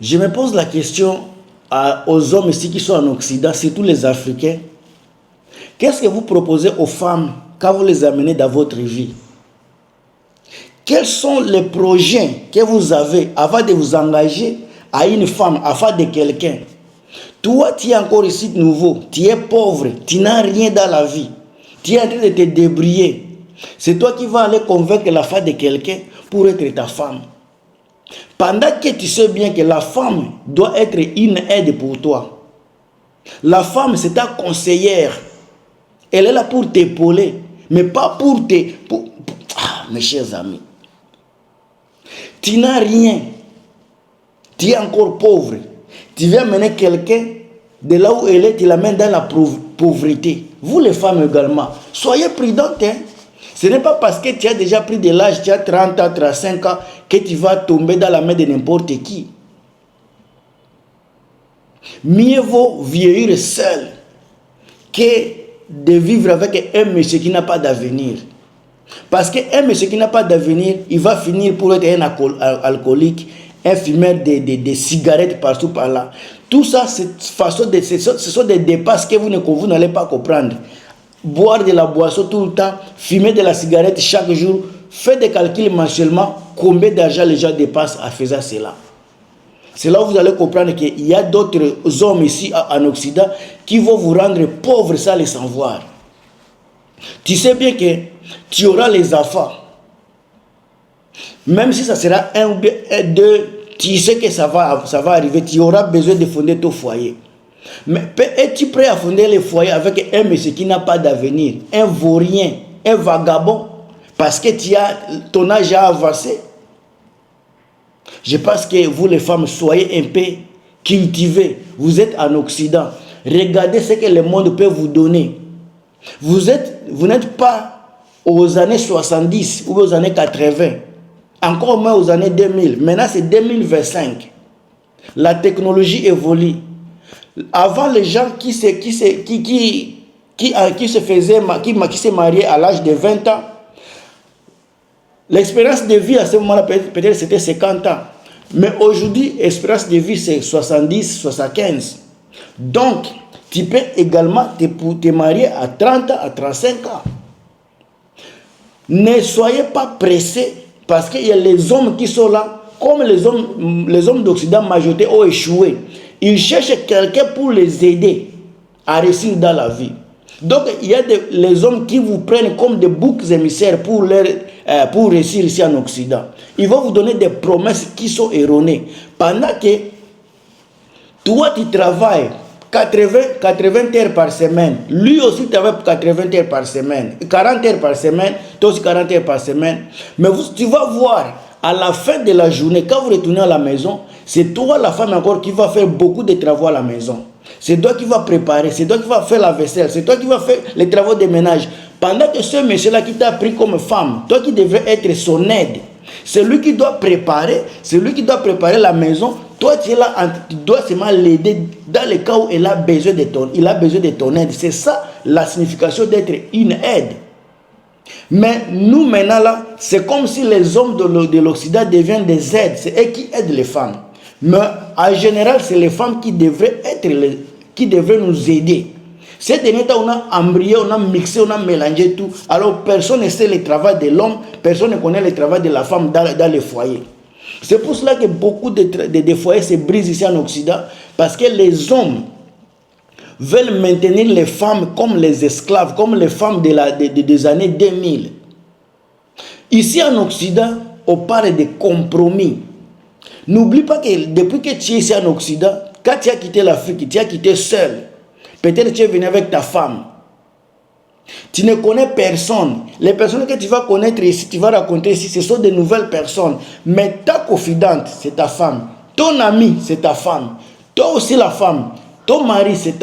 Je me pose la question aux hommes ici qui sont en Occident, surtout les Africains. Qu'est-ce que vous proposez aux femmes quand vous les amenez dans votre vie? Quels sont les projets que vous avez avant de vous engager à une femme, afin de quelqu'un? Toi, tu es encore ici de nouveau, tu es pauvre, tu n'as rien dans la vie. Tu es en train de te débrouiller. C'est toi qui vas aller convaincre la femme de quelqu'un pour être ta femme. Pendant que tu sais bien que la femme doit être une aide pour toi. La femme, c'est ta conseillère. Elle est là pour t'épauler, mais pas pour te... mes chers amis. Tu n'as rien. Tu es encore pauvre. Tu viens mener quelqu'un de là où elle est, tu l'amènes dans la pauvreté. Vous les femmes également, soyez prudentes. Hein? Ce n'est pas parce que tu as déjà pris de l'âge, tu as 30 ans, 35 ans, que tu vas tomber dans la main de n'importe qui. Mieux vaut vieillir seul que de vivre avec un monsieur qui n'a pas d'avenir. Parce qu'un monsieur qui n'a pas d'avenir, il va finir pour être un alcoolique, un fumeur de cigarettes partout par là. Tout ça, ce sont des dépenses que vous n'allez pas comprendre. Boire de la boisson tout le temps, fumer de la cigarette chaque jour, faire des calculs mensuellement, combien d'argent les gens dépensent en faisant cela. C'est là où vous allez comprendre qu'il y a d'autres hommes ici en Occident qui vont vous rendre pauvres sans le savoir. Tu sais bien que tu auras les enfants. Même si ça sera un ou deux, tu sais que ça va arriver. Tu auras besoin de fonder ton foyer. Mais es-tu prêt à fonder le foyer avec un monsieur qui n'a pas d'avenir, un vaurien, un vagabond, parce que ton âge a avancé? Je pense que vous les femmes, soyez un peu cultivées. Vous êtes en Occident. Regardez ce que le monde peut vous donner. Vous n'êtes pas aux années 70 ou aux années 80. Encore moins aux années 2000. Maintenant, c'est 2025. La technologie évolue. Avant, les gens qui se mariaient à l'âge de 20 ans, l'expérience de vie à ce moment-là, peut-être c'était 50 ans. Mais aujourd'hui, l'espérance de vie, c'est 70, 75. Donc, tu peux également te marier à 30 ans, à 35 ans. Ne soyez pas pressés, parce qu'il y a les hommes qui sont là, comme les hommes d'Occident majorité ont échoué. Ils cherchent quelqu'un pour les aider à réussir dans la vie. Donc, il y a les hommes qui vous prennent comme des boucs émissaires pour réussir ici en Occident. Ils vont vous donner des promesses qui sont erronées. Pendant que toi, tu travailles 80 heures par semaine. Lui aussi travaille 80 heures par semaine. 40 heures par semaine. Toi aussi 40 heures par semaine. Mais tu vas voir, à la fin de la journée, quand vous retournez à la maison, c'est toi, la femme encore, qui va faire beaucoup de travaux à la maison. C'est toi qui vas préparer, c'est toi qui vas faire la vaisselle, c'est toi qui vas faire les travaux de ménage. Pendant que ce monsieur-là qui t'a pris comme femme, toi qui devrais être son aide, c'est lui qui doit préparer, la maison. Toi, tu es là, tu dois seulement l'aider dans le cas où il a besoin de ton aide. C'est ça la signification d'être une aide. Mais nous maintenant là, c'est comme si les hommes de l'Occident deviennent des aides. C'est eux qui aident les femmes. Mais en général, c'est les femmes qui devraient nous aider. Ces derniers temps, on a embryé, on a mixé, on a mélangé tout. Alors personne ne sait le travail de l'homme, personne ne connaît le travail de la femme dans les foyers. C'est pour cela que beaucoup de foyers se brisent ici en Occident, parce que les hommes veulent maintenir les femmes comme les esclaves, comme les femmes des années 2000. Ici en Occident, on parle de compromis. N'oublie pas que depuis que tu es ici en Occident, quand tu as quitté l'Afrique, tu as quitté seul. Peut-être tu es venu avec ta femme. Tu ne connais personne. Les personnes que tu vas connaître ici, tu vas rencontrer ici, ce sont de nouvelles personnes. Mais ta confidente, c'est ta femme. Ton ami, c'est ta femme. Toi aussi la femme. Ton mari, c'est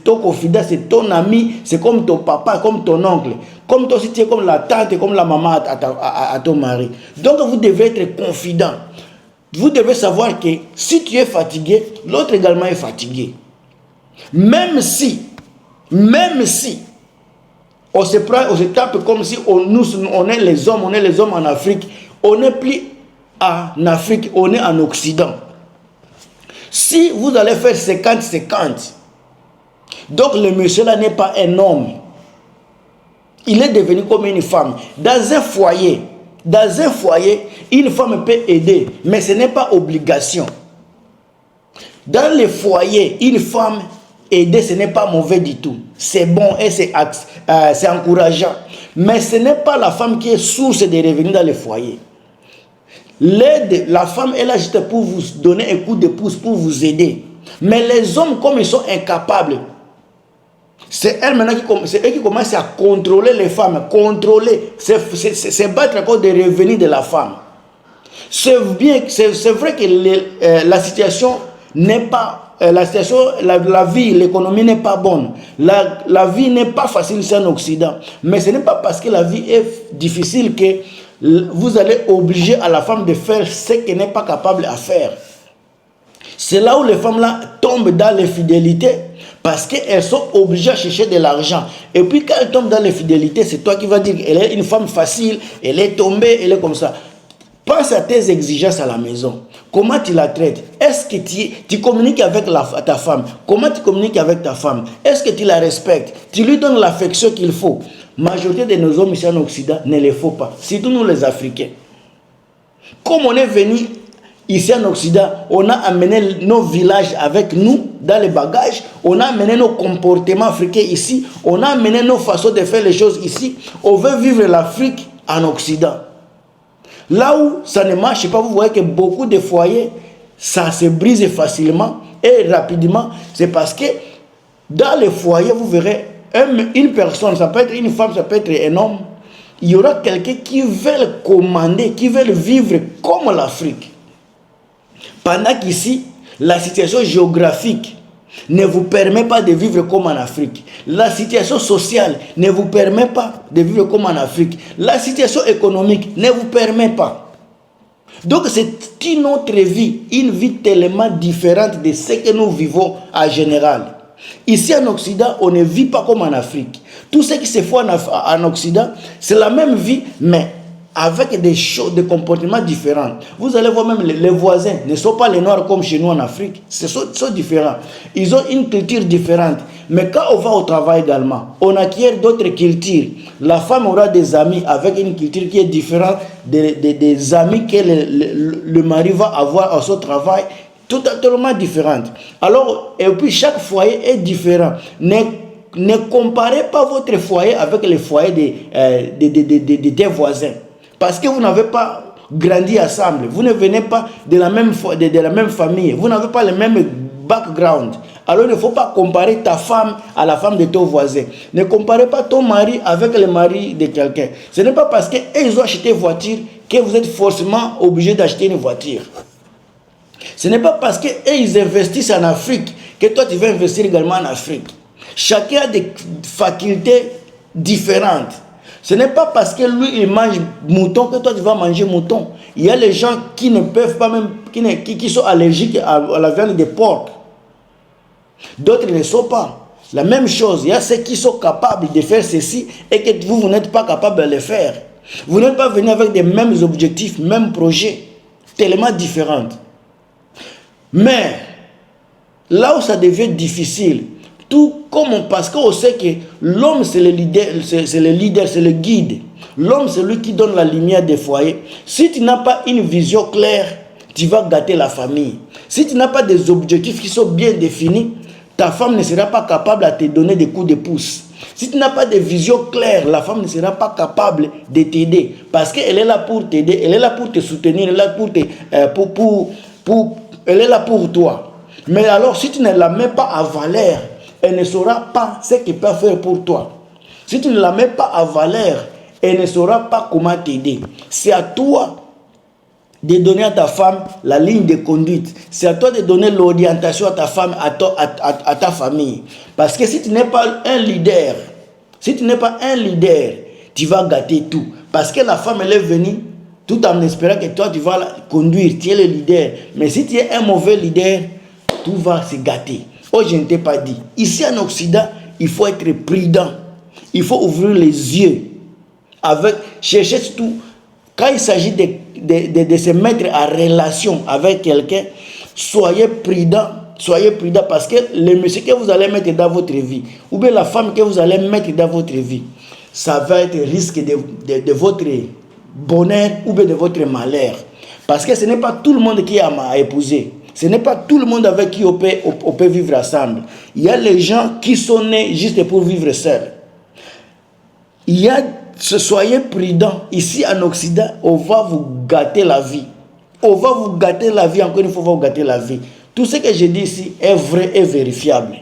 ton confident, c'est ton ami, c'est comme ton papa, comme ton oncle. Comme toi aussi, tu es comme la tante, comme la maman à ton mari. Donc, vous devez être confident. Vous devez savoir que si tu es fatigué, l'autre également est fatigué. Même si on se tape comme si on est les hommes en Afrique, on n'est plus en Afrique, on est en Occident. Si vous allez faire 50-50, donc le monsieur là n'est pas un homme. Il est devenu comme une femme. Dans un foyer, une femme peut aider, mais ce n'est pas obligation. Dans les foyers, une femme aider, ce n'est pas mauvais du tout. C'est bon et c'est encourageant. Mais ce n'est pas la femme qui est source de revenus dans les foyers. L'aide, la femme est là juste pour vous donner un coup de pouce, pour vous aider. Mais les hommes, comme ils sont incapables, c'est elles maintenant qui commencent à contrôler les femmes, c'est battre à cause des revenus de la femme. C'est vrai que la situation n'est pas, la vie, l'économie n'est pas bonne. La vie n'est pas facile ici en Occident. Mais ce n'est pas parce que la vie est difficile que vous allez obliger à la femme de faire ce qu'elle n'est pas capable à faire. C'est là où les femmes là tombent dans l'infidélité parce qu'elles sont obligées à chercher de l'argent. Et puis quand elles tombent dans l'infidélité, c'est toi qui vas dire qu'elle est une femme facile, elle est tombée, elle est comme ça. Pense à tes exigences à la maison. Comment tu la traites? Est-ce que tu communiques avec ta femme? Comment tu communiques avec ta femme? Est-ce que tu la respectes? Tu lui donnes l'affection qu'il faut? La majorité de nos hommes ici en Occident ne le font pas. Surtout nous les Africains. Comme on est venu ici en Occident, on a amené nos villages avec nous dans les bagages. On a amené nos comportements africains ici. On a amené nos façons de faire les choses ici. On veut vivre l'Afrique en Occident. Là où ça ne marche pas, vous voyez que beaucoup de foyers, ça se brise facilement et rapidement. C'est parce que dans les foyers, vous verrez une personne, ça peut être une femme, ça peut être un homme. Il y aura quelqu'un qui veut commander, qui veut vivre comme l'Afrique. Pendant qu'ici, la situation géographique ne vous permet pas de vivre comme en Afrique. La situation sociale ne vous permet pas de vivre comme en Afrique. La situation économique ne vous permet pas. Donc c'est une autre vie, une vie tellement différente de ce que nous vivons en général. Ici en Occident, on ne vit pas comme en Afrique. Tout ce qui se fait en Occident, c'est la même vie, mais avec des choses, des comportements différents. Vous allez voir même les voisins ne sont pas les Noirs comme chez nous en Afrique. Ils sont différents. Ils ont une culture différente. Mais quand on va au travail également, on acquiert d'autres cultures. La femme aura des amis avec une culture qui est différente des amis que le mari va avoir à son travail, totalement différente. Alors, et puis chaque foyer est différent. Ne comparez pas votre foyer avec les foyers des voisins. Parce que vous n'avez pas grandi ensemble. Vous ne venez pas de la même famille. Vous n'avez pas le même background. Alors il ne faut pas comparer ta femme à la femme de ton voisin. Ne comparez pas ton mari avec le mari de quelqu'un. Ce n'est pas parce qu'ils ont acheté une voiture que vous êtes forcément obligé d'acheter une voiture. Ce n'est pas parce qu'ils investissent en Afrique que toi tu vas investir également en Afrique. Chacun a des facultés différentes. Ce n'est pas parce que lui il mange mouton que toi tu vas manger mouton. Il y a les gens qui ne peuvent pas même, qui sont allergiques à la viande de porc. D'autres ne le sont pas. La même chose, il y a ceux qui sont capables de faire ceci et que vous n'êtes pas capable de le faire. Vous n'êtes pas venu avec les mêmes objectifs, mêmes projets, tellement différents. Mais là où ça devient difficile, tout comme parce qu'on sait que l'homme c'est le leader, c'est le guide. L'homme c'est lui qui donne la lumière des foyers. Si tu n'as pas une vision claire, tu vas gâter la famille. Si tu n'as pas des objectifs qui sont bien définis, ta femme ne sera pas capable de te donner des coups de pouce. Si tu n'as pas de vision claire, la femme ne sera pas capable de t'aider. Parce qu'elle est là pour t'aider, elle est là pour te soutenir, elle est là elle est là pour toi. Mais alors, si tu ne la mets pas à valeur, elle ne saura pas ce qu'elle peut faire pour toi. Si tu ne la mets pas à valeur, elle ne saura pas comment t'aider. C'est à toi de donner à ta femme la ligne de conduite. C'est à toi de donner l'orientation à ta femme, à ta famille. Parce que si tu n'es pas un leader, tu vas gâter tout. Parce que la femme, elle est venue tout en espérant que toi, tu vas la conduire. Tu es le leader. Mais si tu es un mauvais leader, tout va se gâter. Oh, je ne t'ai pas dit. Ici en Occident, il faut être prudent. Il faut ouvrir les yeux. Chercher surtout, quand il s'agit de de se mettre en relation avec quelqu'un, soyez prudent parce que le monsieur que vous allez mettre dans votre vie, ou bien la femme que vous allez mettre dans votre vie, ça va être risque de votre bonheur ou bien de votre malheur. Parce que ce n'est pas tout le monde qui a à épouser. Ce n'est pas tout le monde avec qui on peut vivre ensemble. Il y a les gens qui sont nés juste pour vivre seuls. Soyez prudents. Ici en Occident, on va vous gâter la vie. On va vous gâter la vie, encore une fois, on va vous gâter la vie. Tout ce que je dis ici est vrai et vérifiable.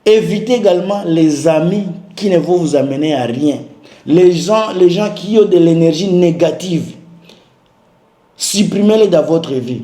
Évitez également les amis qui ne vont vous amener à rien. Les gens qui ont de l'énergie négative, supprimez-les dans votre vie.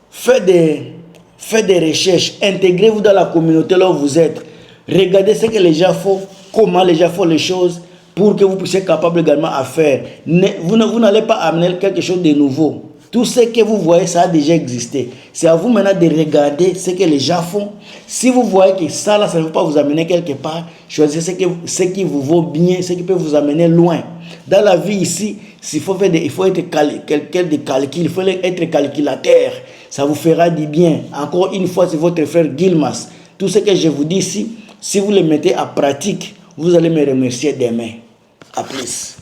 Faites des recherches, intégrez-vous dans la communauté là où vous êtes. Regardez ce que les gens font, comment les gens font les choses, pour que vous puissiez être capable également à faire. Vous n'allez pas amener quelque chose de nouveau. Tout ce que vous voyez, ça a déjà existé. C'est à vous maintenant de regarder ce que les gens font. Si vous voyez que ça, là, ça ne va pas vous amener quelque part, choisissez ce qui vous vaut bien, ce qui peut vous amener loin. Dans la vie ici, il faut être quelqu'un de calcul, il faut être calculateur. Ça vous fera du bien. Encore une fois, c'est votre frère Gilmas. Tout ce que je vous dis ici, si vous le mettez en pratique, vous allez me remercier demain. À plus.